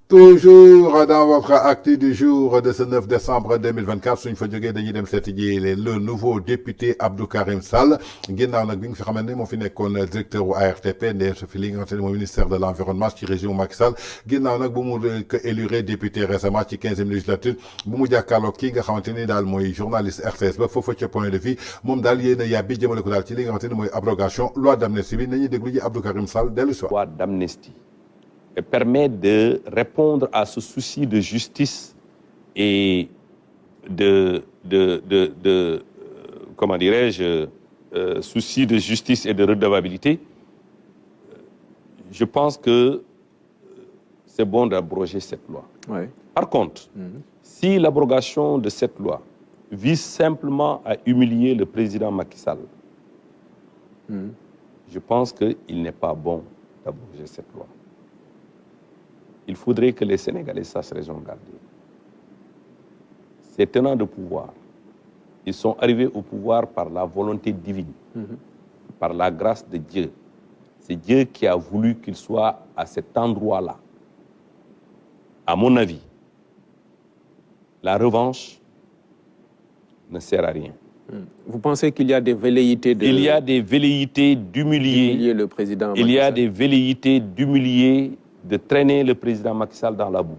Toujours dans votre acte du jour de ce 9 décembre 2024 suñ fa jógee dañuy dem seeti ji le nouveau député Abdou Karim Sall ginnaaw nag bi nga fi xamante ne moo fi nekkoon directeur u ARTP ndee su fi li nga xamante ne mooy ministère de l'environnement ci régime Macky Sall ginnaaw nag bu mu ko élire député récemment ci 15e législature bu mu jàkkaarloog kii nga xamante ni daal mooy journaliste RTS ba foofa ca Point de Vue moom daal yéen a yàbbi jëmale ko daal ci li nga xamante ne mooy abrogation loi d'amnistie bi nañuy déglu ji Abdou Karim Sall dellu si loi d'amnistie permet de répondre à ce souci de justice et comment dirais-je, souci de justice et de redevabilité. Je pense que c'est bon d'abroger cette loi. Ouais. Par contre, si l'abrogation de cette loi vise simplement à humilier le président Macky Sall, je pense qu'il n'est pas bon d'abroger cette loi. Il faudrait que les Sénégalais sachent raison garder. Ces tenants de pouvoir, ils sont arrivés au pouvoir par la volonté divine, par la grâce de Dieu. C'est Dieu qui a voulu qu'ils soient à cet endroit-là. À mon avis, la revanche ne sert à rien. Vous pensez qu'il y a des velléités de... Il y a des velléités d'humilier le président Il y a des velléités d'humilier, de traîner le président Macky Sall dans la boue.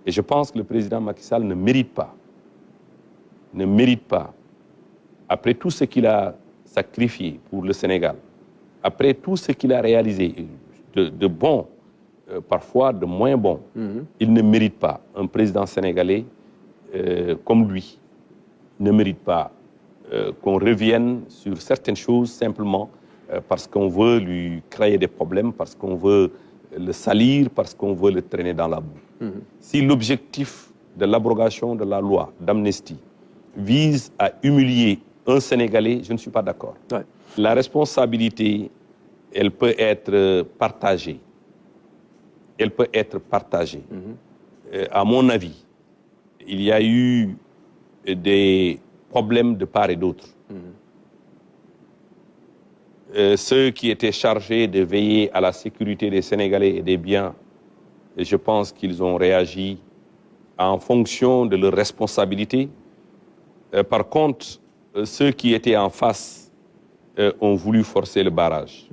Et je pense que le président Macky Sall ne mérite pas, après tout ce qu'il a sacrifié pour le Sénégal, après tout ce qu'il a réalisé, de bon, parfois de moins bon, il ne mérite pas, un président sénégalais comme lui, ne mérite pas qu'on revienne sur certaines choses simplement parce qu'on veut lui créer des problèmes, parce qu'on veut le salir, parce qu'on veut le traîner dans la boue. Si l'objectif de l'abrogation de la loi d'amnistie vise à humilier un Sénégalais, je ne suis pas d'accord. Ouais. La responsabilité, elle peut être partagée. Elle peut être partagée. À mon avis, il y a eu des problèmes de part et d'autre. Ceux qui étaient chargés de veiller à la sécurité des Sénégalais et des biens, je pense qu'ils ont réagi en fonction de leurs responsabilités. Par contre, ceux qui étaient en face ont voulu forcer le barrage.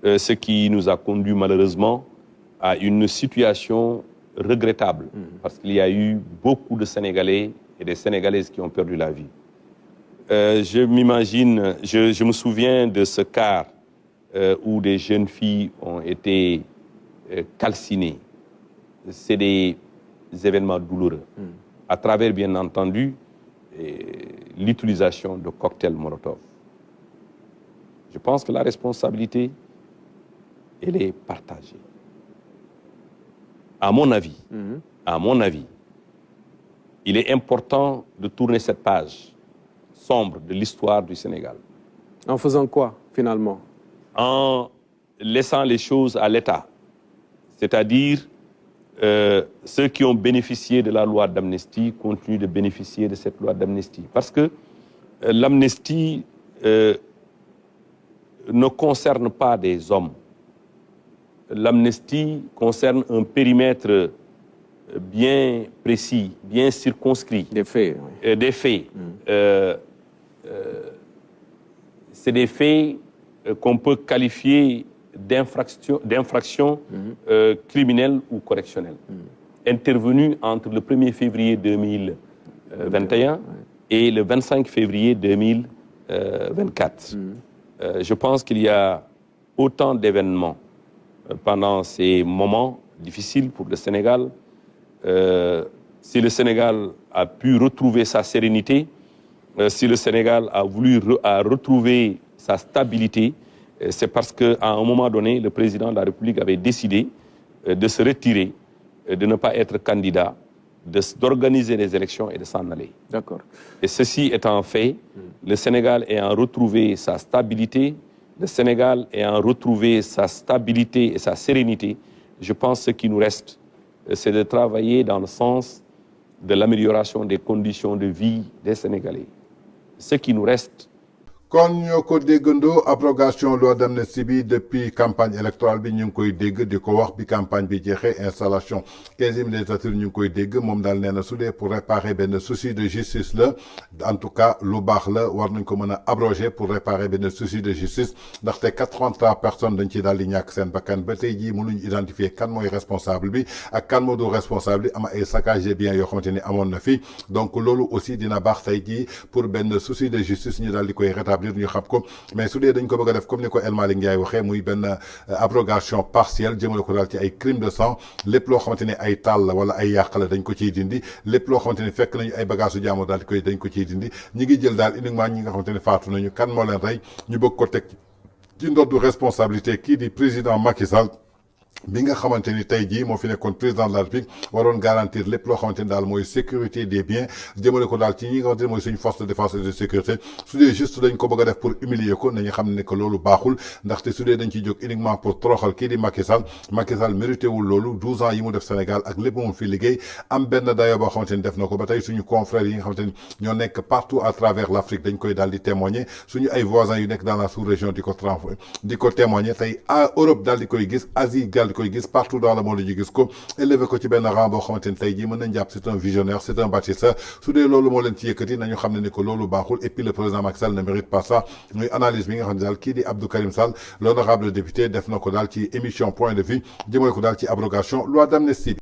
Ce qui nous a conduit malheureusement à une situation regrettable, parce qu'il y a eu beaucoup de Sénégalais et des Sénégalaises qui ont perdu la vie. Je m'imagine, je me souviens de ce cas où des jeunes filles ont été calcinées. C'est des événements douloureux. À travers, bien entendu, l'utilisation de cocktails Molotov. Je pense que la responsabilité, elle est partagée. À mon avis, il est important de tourner cette page sombre de l'histoire du Sénégal. En faisant quoi, finalement? En laissant les choses à l'État. C'est-à-dire, ceux qui ont bénéficié de la loi d'amnistie continuent de bénéficier de cette loi d'amnistie. Parce que l'amnistie ne concerne pas des hommes. L'amnistie concerne un périmètre bien précis, bien circonscrit. Des faits. Oui. Des faits. C'est des faits qu'on peut qualifier d'infractions criminelles ou correctionnelles, intervenues entre le 1er février 2021 et le 25 février 2024. Je pense qu'il y a autant d'événements pendant ces moments difficiles pour le Sénégal. Si le Sénégal a pu retrouver sa sérénité, si le Sénégal a voulu retrouver sa stabilité, c'est parce qu'à un moment donné, le président de la République avait décidé de se retirer, de ne pas être candidat, d'organiser les élections et de s'en aller. D'accord. Et ceci étant fait, le Sénégal ayant retrouvé sa stabilité, le Sénégal ayant retrouvé sa stabilité et sa sérénité, je pense que ce qui nous reste, c'est de travailler dans le sens de l'amélioration des conditions de vie des Sénégalais. Ce qui nous reste. kon ñoo ko déggandoo abrogation loi d'amnistie bi depuis campagne électorale bi ñu ngi koy dégg di ko wax bi campagne bi jeexee installation 15e législature ñu ngi koy dégg moom daal nee na su dee pour réparer benn souci de justice la en tout cas lu baax la war nañ ko mën a abroger pour réparer benn souci de justice ndaxte 83 personnes dañ ci daal di ñàkk seen bakkan ba tey jii mënuñ identifier kan mooy responsable bi ak kan moo du responsable bi am ay saccage des biens yoo xamante ni amoon na fi donc loolu aussi dina baax tey jii pour benn souci de justice ñu daal di koy rétablir ñu xam ko mais su dee dañ ko bëgg a def comme ni ko El Malick Ndiaye waxee muy benn abrogation partielle jëmale ko daal ci ay crime de sang lépp loo xamante ni ay taal la wala ay yàq la dañ ko ciy dindi lépp loo xamante ni fekk nañu ay bagages su jaamu daal di koy dañ ko ciy dindi ñi ngi jël daal uniquement ñi nga xamante ni faatu nañu kan moo leen rey ñu bëgg ko teg ci ndoddu responsabilité kii di président Macky Sall bi nga xamante ni tey jii moo fi nekkoon président de la République waroon garantir lépp loo xamante ni daal mooy sécurité des biens jëmale ko daal ci ñi nga xamante ni mooy suñu force de défense et de sécurité su dee juste dañ ko bëgg a def pour humilier ko nañu xam ne que loolu baaxul ndaxte su dee dañ ciy jóg uniquement pour toroxal kii di Macky Sall mérité wul loolu 12 ans yi mu def Sénégal ak lépp moom fi liggéey am benn dayo boo xamante ni def na ko ba tey suñu confrères yi nga xamante ni ñoo nekk partout à travers l'Afrique dañ koy daal di témoigner suñu ay voisins yu nekk dans la sous-région di ko témoigner tey Europe daal di koy gis Asie daal di koy gis partout dans le monde ñu gis ko élevé ko ci benn rang boo xamante ni tey jii mën nañ jàpp c'est un visionnaire c'est un bâtisseur su dee loolu moo leen ci yëkkati nañu xam ne ni que loolu baaxul et puis le président Macky Sall ne mérite pas ça muy analyse bi nga xam ne daal kii di Abdou Karim Sall l'honorable député def na ko daal ci émission point de vue jëmale ko daal ci abrogation loi d'amnistie